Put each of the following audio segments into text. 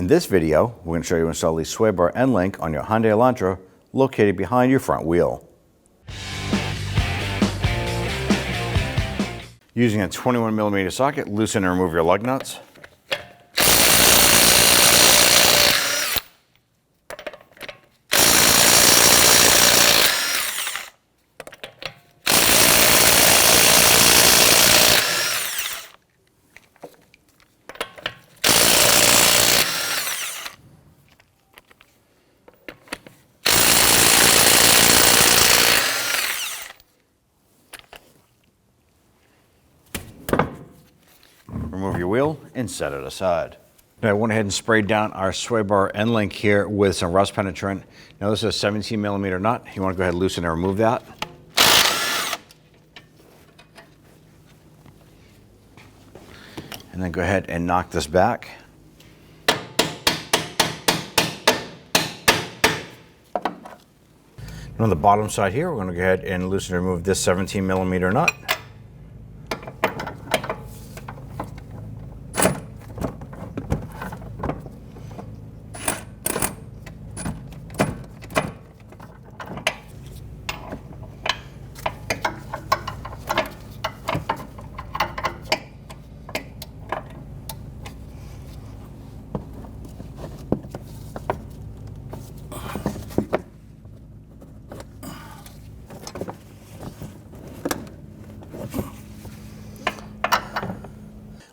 In this video, we're going to show you how to install the sway bar end link on your Hyundai Elantra located behind your front wheel. Using a 21mm socket, loosen and remove your lug nuts. Remove your wheel and set it aside. Now I went ahead and sprayed down our sway bar end link here with some rust penetrant. Now this is a 17mm nut. You want to go ahead and loosen and remove that. And then go ahead and knock this back. And on the bottom side here, we're going to go ahead and loosen and remove this 17mm nut.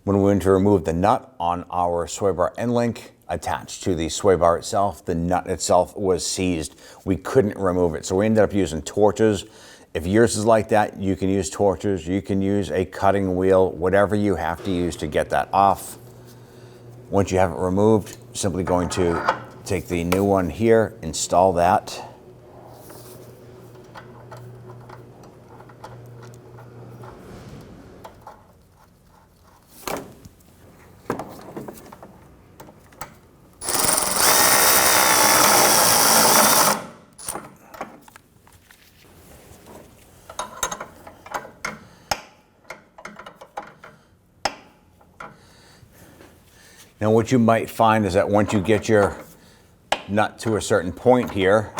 When we went to remove the nut on our sway bar end link attached to the sway bar itself, the nut itself was seized. We couldn't remove it, so we ended up using torches. If yours is like that, you can use torches, you can use a cutting wheel, whatever you have to use to get that off. Once you have it removed, simply going to take the new one here, install that. Now what you might find is that once you get your nut to a certain point here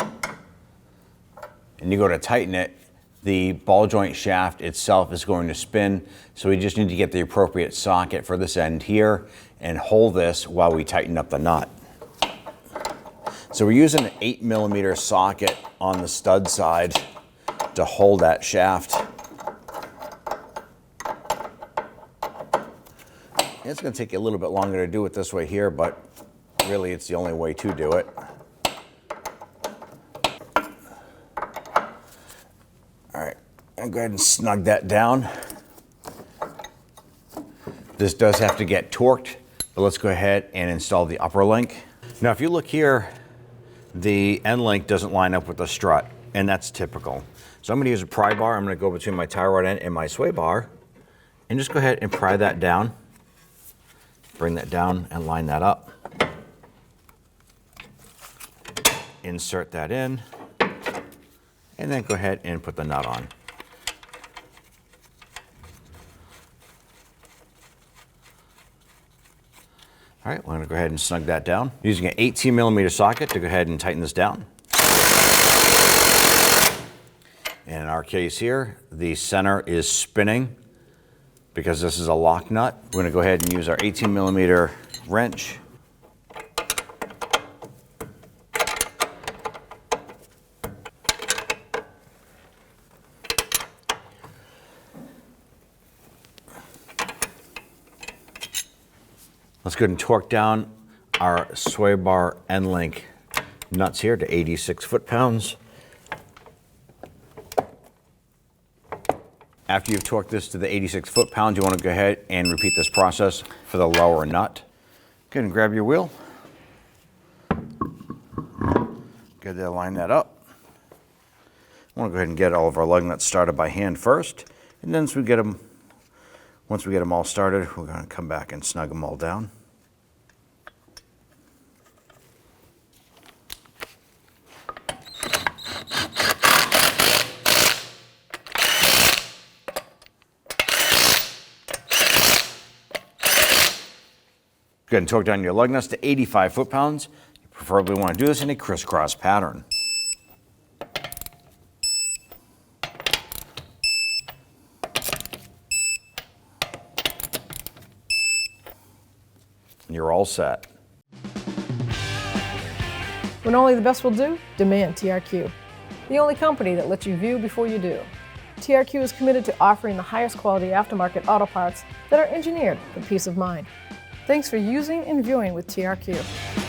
and you go to tighten it, the ball joint shaft itself is going to spin. So we just need to get the appropriate socket for this end here and hold this while we tighten up the nut. So we're using an 8mm socket on the stud side to hold that shaft. It's going to take you a little bit longer to do it this way here, but really it's the only way to do it. All right, I'll go ahead and snug that down. This does have to get torqued, but let's go ahead and install the upper link. Now if you look here, the end link doesn't line up with the strut, and that's typical. So I'm going to use a pry bar. I'm going to go between my tie rod end and my sway bar, and just go ahead and pry that down. Bring that down and line that up. Insert that in, and then go ahead and put the nut on. All right, we're going to go ahead and snug that down. Using an 18mm socket to go ahead and tighten this down. And in our case here, the center is spinning because this is a lock nut. We're going to go ahead and use our 18mm wrench. Let's go ahead and torque down our sway bar end link nuts here to 86 foot-pounds. After you've torqued this to the 86 foot-pounds, you want to go ahead and repeat this process for the lower nut. Go ahead and grab your wheel. Go ahead and line that up. I want to go ahead and get all of our lug nuts started by hand first, and then once we get them all started, we're going to come back and snug them all down. Go ahead and torque down your lug nuts to 85 foot-pounds. You preferably want to do this in a crisscross pattern. You're all set. When only the best will do, demand TRQ. The only company that lets you view before you do. TRQ is committed to offering the highest quality aftermarket auto parts that are engineered for peace of mind. Thanks for using and viewing with TRQ.